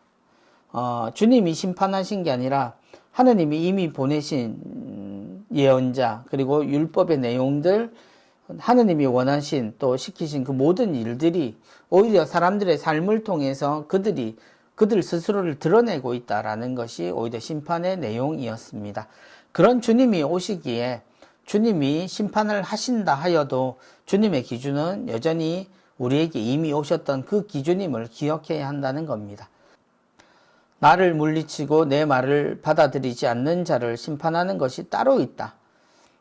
주님이 심판하신 게 아니라 하느님이 이미 보내신 예언자, 그리고 율법의 내용들, 하느님이 원하신 또 시키신 그 모든 일들이 오히려 사람들의 삶을 통해서 그들 스스로를 드러내고 있다라는 것이 오히려 심판의 내용이었습니다. 그런 주님이 오시기에 주님이 심판을 하신다 하여도 주님의 기준은 여전히 우리에게 이미 오셨던 그 기준임을 기억해야 한다는 겁니다. 나를 물리치고 내 말을 받아들이지 않는 자를 심판하는 것이 따로 있다.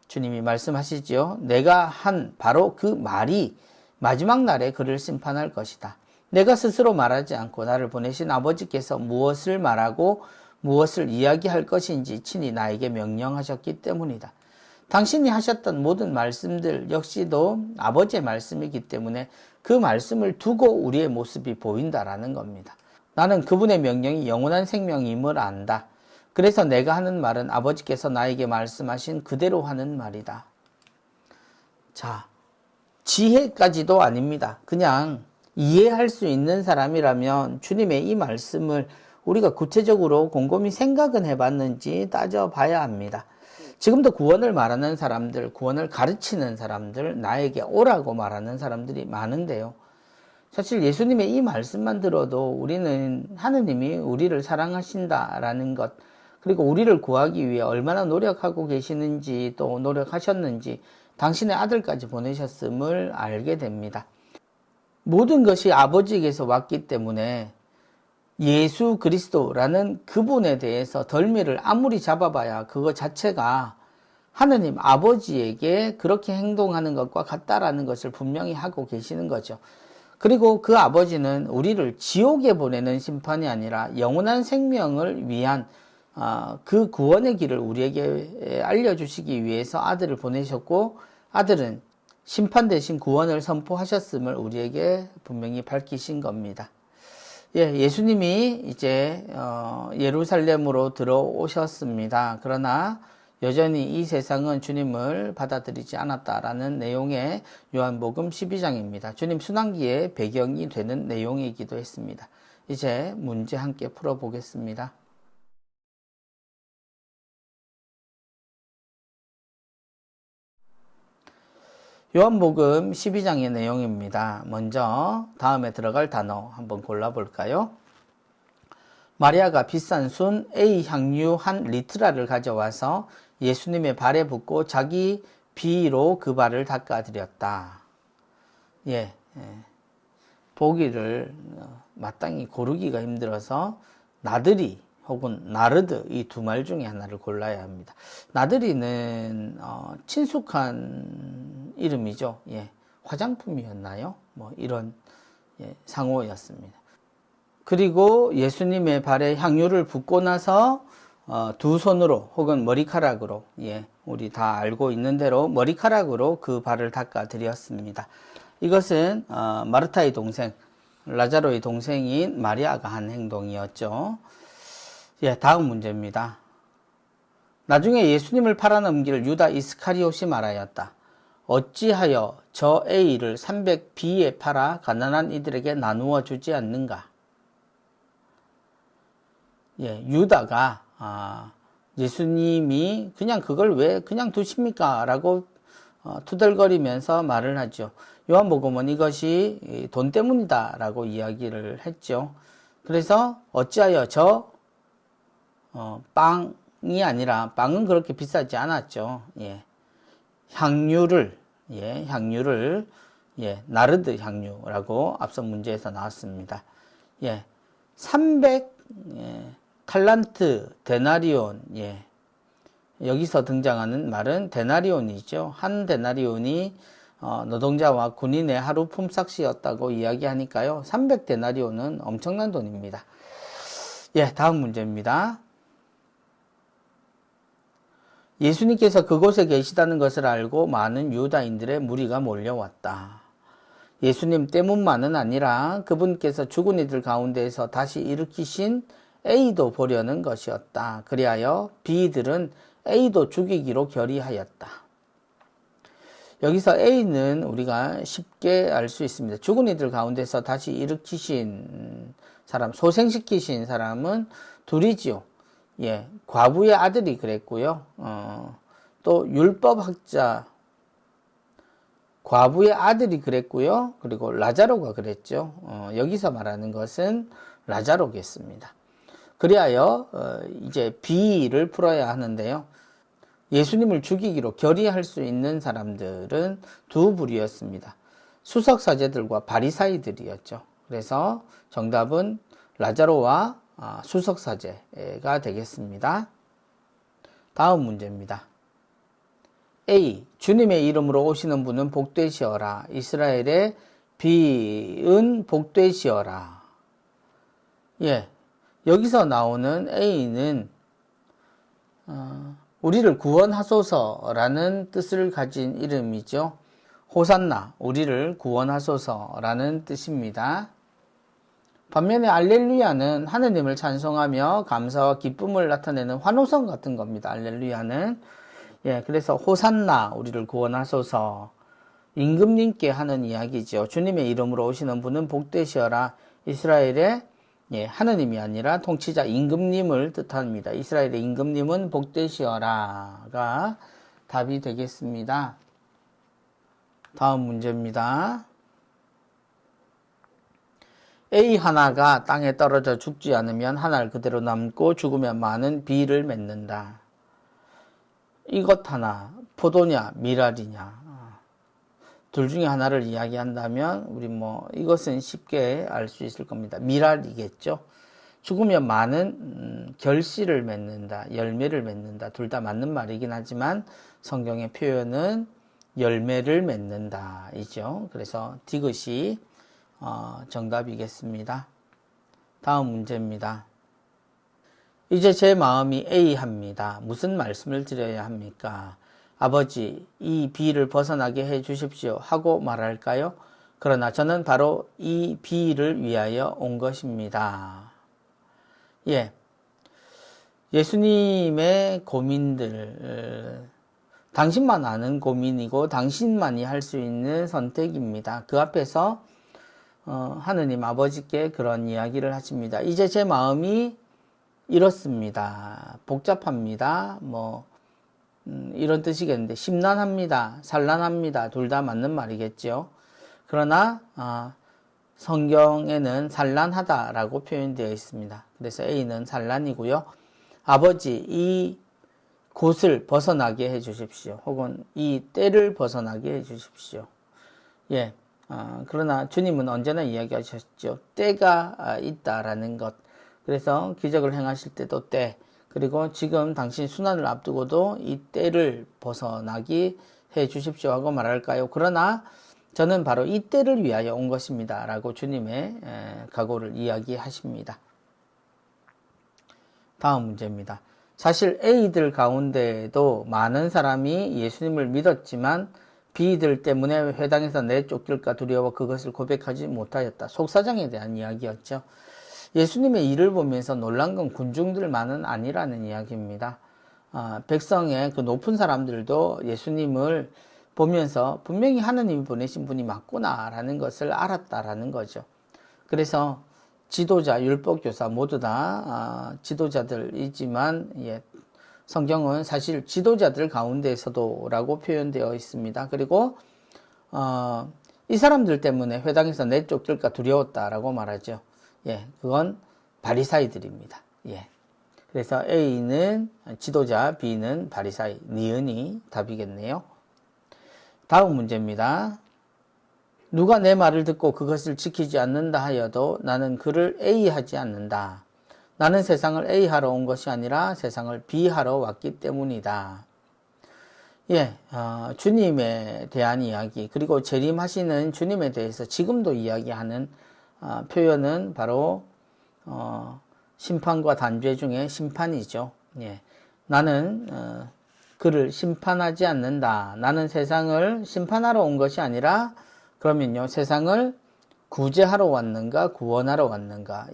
주님이 말씀하시지요. 내가 한 바로 그 말이 마지막 날에 그를 심판할 것이다. 내가 스스로 말하지 않고 나를 보내신 아버지께서 무엇을 말하고 무엇을 이야기할 것인지 친히 나에게 명령하셨기 때문이다. 당신이 하셨던 모든 말씀들 역시도 아버지의 말씀이기 때문에 그 말씀을 두고 우리의 모습이 보인다라는 겁니다. 나는 그분의 명령이 영원한 생명임을 안다. 그래서 내가 하는 말은 아버지께서 나에게 말씀하신 그대로 하는 말이다. 자, 지혜까지도 아닙니다. 그냥 이해할 수 있는 사람이라면 주님의 이 말씀을 우리가 구체적으로 곰곰이 생각은 해봤는지 따져봐야 합니다. 지금도 구원을 말하는 사람들, 구원을 가르치는 사람들, 나에게 오라고 말하는 사람들이 많은데요. 사실 예수님의 이 말씀만 들어도 우리는 하느님이 우리를 사랑하신다라는 것, 그리고 우리를 구하기 위해 얼마나 노력하고 계시는지 또 노력하셨는지 당신의 아들까지 보내셨음을 알게 됩니다. 모든 것이 아버지에게서 왔기 때문에 예수 그리스도라는 그분에 대해서 덜미를 아무리 잡아봐야 그것 자체가 하느님 아버지에게 그렇게 행동하는 것과 같다라는 것을 분명히 하고 계시는 거죠. 그리고 그 아버지는 우리를 지옥에 보내는 심판이 아니라 영원한 생명을 위한 그 구원의 길을 우리에게 알려주시기 위해서 아들을 보내셨고, 아들은 심판 대신 구원을 선포하셨음을 우리에게 분명히 밝히신 겁니다. 예수님이 이제 예루살렘으로 들어오셨습니다. 그러나 여전히 이 세상은 주님을 받아들이지 않았다라는 내용의 요한복음 12장입니다. 주님 순환기의 배경이 되는 내용이기도 했습니다. 이제 문제 함께 풀어보겠습니다. 요한복음 12장의 내용입니다. 먼저 다음에 들어갈 단어 한번 골라볼까요? 마리아가 비싼 순 A 향유 한 리트라를 가져와서 예수님의 발에 붓고 자기 비로 그 발을 닦아드렸다. 보기를 마땅히 고르기가 힘들어서 나들이 혹은 나르드 이 두 말 중에 하나를 골라야 합니다. 나들이는 친숙한 이름이죠. 화장품이었나요? 이런 상호였습니다. 그리고 예수님의 발에 향유를 붓고 나서 두 손으로 혹은 머리카락으로 우리 다 알고 있는 대로 머리카락으로 그 발을 닦아 드렸습니다. 이것은 마르타의 동생 라자로의 동생인 마리아가 한 행동이었죠. 다음 문제입니다. 나중에 예수님을 팔아넘길 유다 이스카리옷이 말하였다. 어찌하여 저 A를 300비에 팔아 가난한 이들에게 나누어 주지 않는가? 유다가 예수님이 그냥 그걸 왜 그냥 두십니까? 라고 투덜거리면서 말을 하죠. 요한복음은 이것이 돈 때문이다 라고 이야기를 했죠. 그래서 어찌하여 저 빵이 아니라 빵은 그렇게 비싸지 않았죠. 향유를 나르드 향유라고 앞서 문제에서 나왔습니다. 300 탈란트 데나리온 여기서 등장하는 말은 데나리온이죠. 한 데나리온이 노동자와 군인의 하루 품삯이었다고 이야기하니까요. 300 데나리온은 엄청난 돈입니다. 다음 문제입니다. 예수님께서 그곳에 계시다는 것을 알고 많은 유다인들의 무리가 몰려왔다. 예수님 때문만은 아니라 그분께서 죽은 이들 가운데에서 다시 일으키신 A도 보려는 것이었다. 그리하여 B들은 A도 죽이기로 결의하였다. 여기서 A는 우리가 쉽게 알 수 있습니다. 죽은 이들 가운데서 다시 일으키신 사람, 소생시키신 사람은 둘이지요. 과부의 아들이 그랬고요. 또 율법학자 과부의 아들이 그랬고요. 그리고 라자로가 그랬죠. 여기서 말하는 것은 라자로겠습니다. 그리하여 이제 B를 풀어야 하는데요. 예수님을 죽이기로 결의할 수 있는 사람들은 두 부류였습니다. 수석사제들과 바리사이들이었죠. 그래서 정답은 라자로와 수석사제가 되겠습니다. 다음 문제입니다. A. 주님의 이름으로 오시는 분은 복되시어라. 이스라엘의 B은 복되시어라. 여기서 나오는 A는 우리를 구원하소서라는 뜻을 가진 이름이죠. 호산나, 우리를 구원하소서라는 뜻입니다. 반면에 알렐루야는 하느님을 찬송하며 감사와 기쁨을 나타내는 환호성 같은 겁니다. 알렐루야는. 그래서 호산나, 우리를 구원하소서. 임금님께 하는 이야기죠. 주님의 이름으로 오시는 분은 복되시어라. 이스라엘의 하느님이 아니라 통치자 임금님을 뜻합니다. 이스라엘의 임금님은 복되시어라가 답이 되겠습니다. 다음 문제입니다. A 하나가 땅에 떨어져 죽지 않으면 하나를 그대로 남고 죽으면 많은 B를 맺는다. 이것 하나, 포도냐, 미랄이냐. 둘 중에 하나를 이야기한다면 우리 이것은 쉽게 알 수 있을 겁니다. 미랄이겠죠. 죽으면 많은 결실을 맺는다, 열매를 맺는다. 둘 다 맞는 말이긴 하지만 성경의 표현은 열매를 맺는다 이죠. 그래서 디귿이 정답이겠습니다. 다음 문제입니다. 이제 제 마음이 A합니다. 무슨 말씀을 드려야 합니까? 아버지, 이 B를 벗어나게 해 주십시오 하고 말할까요? 그러나 저는 바로 이 B를 위하여 온 것입니다. 예수님의 고민들, 당신만 아는 고민이고 당신만이 할 수 있는 선택입니다. 그 앞에서 하느님 아버지께 그런 이야기를 하십니다. 이제 제 마음이 이렇습니다. 복잡합니다. 이런 뜻이겠는데, 심란합니다. 산란합니다. 둘 다 맞는 말이겠죠. 그러나 성경에는 산란하다라고 표현되어 있습니다. 그래서 A는 산란이고요. 아버지, 이 곳을 벗어나게 해 주십시오. 혹은 이 때를 벗어나게 해 주십시오. 예. 그러나 주님은 언제나 이야기하셨죠. 때가 있다라는 것. 그래서 기적을 행하실 때도 때, 그리고 지금 당신 순환을 앞두고도 이 때를 벗어나게 해 주십시오 하고 말할까요? 그러나 저는 바로 이 때를 위하여 온 것입니다. 라고 주님의 각오를 이야기하십니다. 다음 문제입니다. 사실 A들 가운데에도 많은 사람이 예수님을 믿었지만 B들 때문에 회당에서 내쫓길까 두려워 그것을 고백하지 못하였다. 속사정에 대한 이야기였죠. 예수님의 일을 보면서 놀란 건 군중들만은 아니라는 이야기입니다. 백성의 그 높은 사람들도 예수님을 보면서 분명히 하느님이 보내신 분이 맞구나라는 것을 알았다라는 거죠. 그래서 지도자, 율법교사 모두 다 지도자들이지만 성경은 사실 지도자들 가운데에서도 라고 표현되어 있습니다. 그리고 이 사람들 때문에 회당에서 내쫓길까 두려웠다라고 말하죠. 그건 바리사이들입니다. 그래서 A는 지도자, B는 바리사이, 니은이 답이겠네요. 다음 문제입니다. 누가 내 말을 듣고 그것을 지키지 않는다 하여도 나는 그를 A하지 않는다. 나는 세상을 A하러 온 것이 아니라 세상을 B하러 왔기 때문이다. 주님에 대한 이야기, 그리고 재림하시는 주님에 대해서 지금도 이야기하는 표현은 바로 심판과 단죄 중에 심판이죠. 나는 그를 심판하지 않는다. 나는 세상을 심판하러 온 것이 아니라 그러면요, 세상을 구제하러 왔는가 구원하러 왔는가?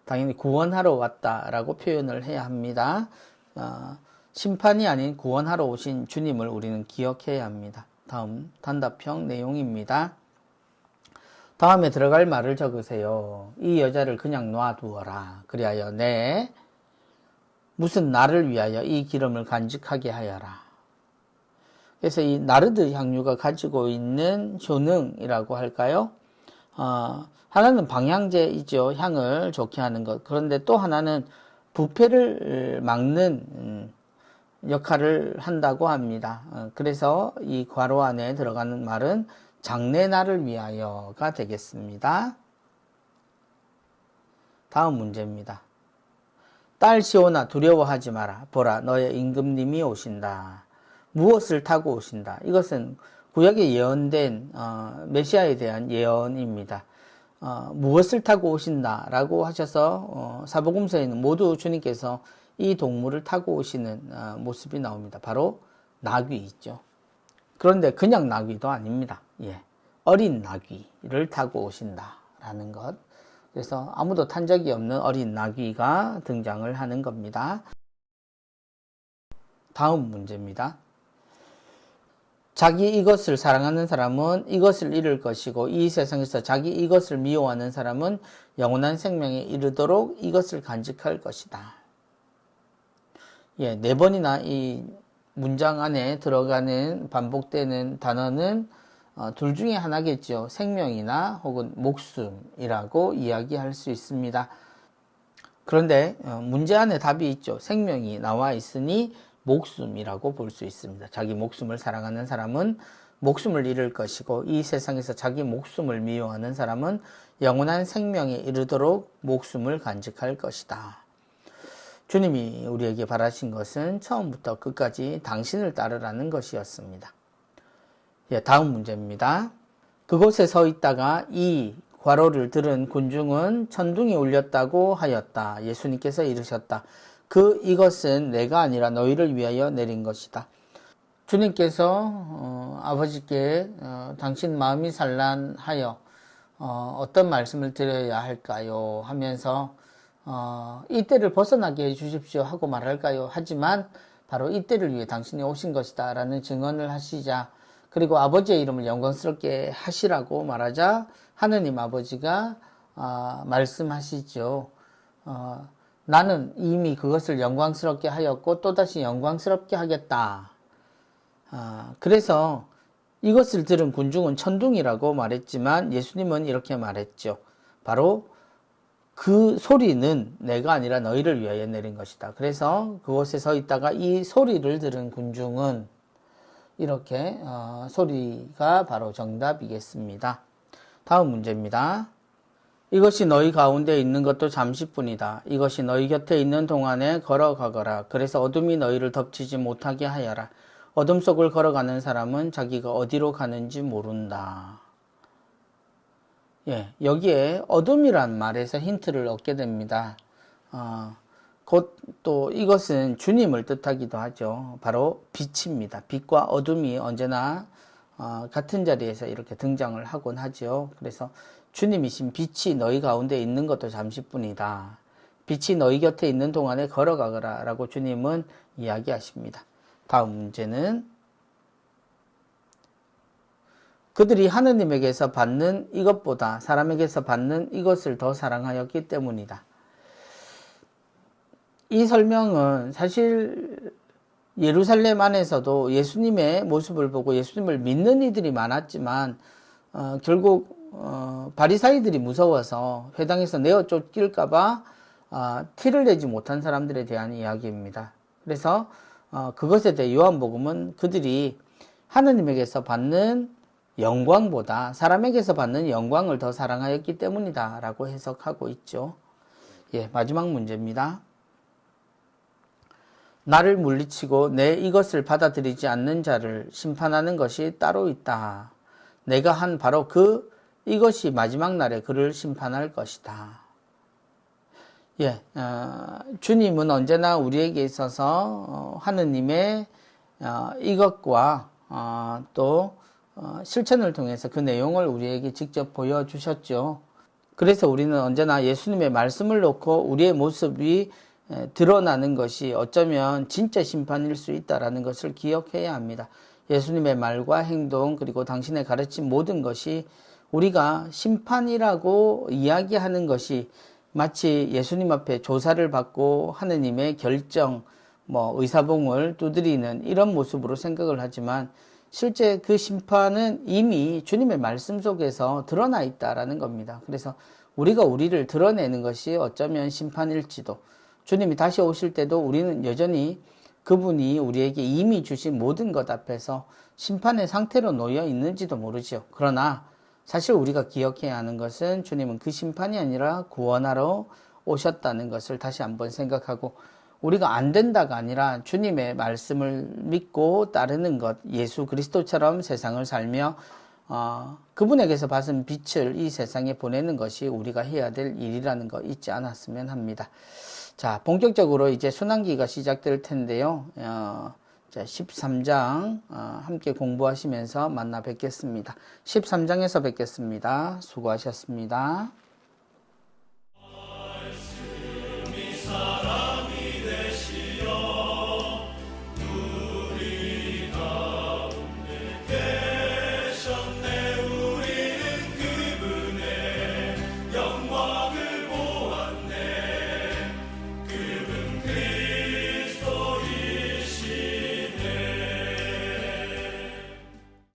당연히 구원하러 왔다라고 표현을 해야 합니다. 심판이 아닌 구원하러 오신 주님을 우리는 기억해야 합니다. 다음 단답형 내용입니다. 다음에 들어갈 말을 적으세요. 이 여자를 그냥 놔두어라. 그리하여 무슨 나를 위하여 이 기름을 간직하게 하여라. 그래서 이 나르드 향유가 가지고 있는 효능이라고 할까요? 하나는 방향제이죠. 향을 좋게 하는 것. 그런데 또 하나는 부패를 막는 역할을 한다고 합니다. 그래서 이 괄호 안에 들어가는 말은 장래날을 위하여가 되겠습니다. 다음 문제입니다. 딸 시온아 두려워하지 마라. 보라 너의 임금님이 오신다. 무엇을 타고 오신다. 이것은 구약에 예언된 메시아에 대한 예언입니다. 무엇을 타고 오신다라고 하셔서 사복음서에는 모두 주님께서 이 동물을 타고 오시는 모습이 나옵니다. 바로 나귀 있죠. 그런데 그냥 나귀도 아닙니다. 어린 나귀를 타고 오신다라는 것. 그래서 아무도 탄 적이 없는 어린 나귀가 등장을 하는 겁니다. 다음 문제입니다. 자기 이것을 사랑하는 사람은 이것을 잃을 것이고 이 세상에서 자기 이것을 미워하는 사람은 영원한 생명에 이르도록 이것을 간직할 것이다. 네 번이나 이 문장 안에 들어가는 반복되는 단어는 둘 중에 하나겠죠. 생명이나 혹은 목숨이라고 이야기할 수 있습니다. 그런데 문제 안에 답이 있죠. 생명이 나와 있으니 목숨이라고 볼 수 있습니다. 자기 목숨을 사랑하는 사람은 목숨을 잃을 것이고 이 세상에서 자기 목숨을 미워하는 사람은 영원한 생명에 이르도록 목숨을 간직할 것이다. 주님이 우리에게 바라신 것은 처음부터 끝까지 당신을 따르라는 것이었습니다. 다음 문제입니다. 그곳에 서 있다가 이 괄호를 들은 군중은 천둥이 울렸다고 하였다. 예수님께서 이르셨다. 이것은 내가 아니라 너희를 위하여 내린 것이다. 주님께서 아버지께 당신 마음이 산란하여 어떤 말씀을 드려야 할까요? 하면서 이 때를 벗어나게 해주십시오 하고 말할까요? 하지만 바로 이 때를 위해 당신이 오신 것이다 라는 증언을 하시자 그리고 아버지의 이름을 영광스럽게 하시라고 말하자 하느님 아버지가 말씀하시죠. 나는 이미 그것을 영광스럽게 하였고 또다시 영광스럽게 하겠다. 그래서 이것을 들은 군중은 천둥이라고 말했지만 예수님은 이렇게 말했죠. 바로 그 소리는 내가 아니라 너희를 위하여 내린 것이다. 그래서 그곳에 서 있다가 이 소리를 들은 군중은 이렇게 소리가 바로 정답이겠습니다. 다음 문제입니다. 이것이 너희 가운데 있는 것도 잠시뿐이다. 이것이 너희 곁에 있는 동안에 걸어가거라. 그래서 어둠이 너희를 덮치지 못하게 하여라. 어둠 속을 걸어가는 사람은 자기가 어디로 가는지 모른다. 예, 여기에 어둠이란 말에서 힌트를 얻게 됩니다. 곧 또 이것은 주님을 뜻하기도 하죠. 바로 빛입니다. 빛과 어둠이 언제나 같은 자리에서 이렇게 등장을 하곤 하죠. 그래서 주님이신 빛이 너희 가운데 있는 것도 잠시뿐이다. 빛이 너희 곁에 있는 동안에 걸어가거라 라고 주님은 이야기하십니다. 다음 문제는 그들이 하느님에게서 받는 이것보다 사람에게서 받는 이것을 더 사랑하였기 때문이다. 이 설명은 사실 예루살렘 안에서도 예수님의 모습을 보고 예수님을 믿는 이들이 많았지만 결국 바리사이들이 무서워서 회당에서 내어 쫓길까봐 티를 내지 못한 사람들에 대한 이야기입니다. 그래서 그것에 대해 요한복음은 그들이 하느님에게서 받는 영광보다 사람에게서 받는 영광을 더 사랑하였기 때문이다 라고 해석하고 있죠. 예, 마지막 문제입니다. 나를 물리치고 내 이것을 받아들이지 않는 자를 심판하는 것이 따로 있다. 내가 한 바로 이것이 마지막 날에 그를 심판할 것이다. 예, 주님은 언제나 우리에게 있어서 하느님의 이것과 또 실천을 통해서 그 내용을 우리에게 직접 보여주셨죠. 그래서 우리는 언제나 예수님의 말씀을 놓고 우리의 모습이 드러나는 것이 어쩌면 진짜 심판일 수 있다는 것을 기억해야 합니다. 예수님의 말과 행동 그리고 당신의 가르친 모든 것이 우리가 심판이라고 이야기하는 것이 마치 예수님 앞에 조사를 받고 하느님의 결정, 의사봉을 두드리는 이런 모습으로 생각을 하지만 실제 그 심판은 이미 주님의 말씀 속에서 드러나 있다라는 겁니다. 그래서 우리가 우리를 드러내는 것이 어쩌면 심판일지도 주님이 다시 오실 때도 우리는 여전히 그분이 우리에게 이미 주신 모든 것 앞에서 심판의 상태로 놓여 있는지도 모르죠. 그러나 사실 우리가 기억해야 하는 것은 주님은 그 심판이 아니라 구원하러 오셨다는 것을 다시 한번 생각하고 우리가 안 된다가 아니라 주님의 말씀을 믿고 따르는 것, 예수 그리스도처럼 세상을 살며 그분에게서 받은 빛을 이 세상에 보내는 것이 우리가 해야 될 일이라는 거 잊지 않았으면 합니다. 자, 본격적으로 이제 순환기가 시작될 텐데요. 자, 13장 함께 공부하시면서 만나 뵙겠습니다. 13장에서 뵙겠습니다. 수고하셨습니다.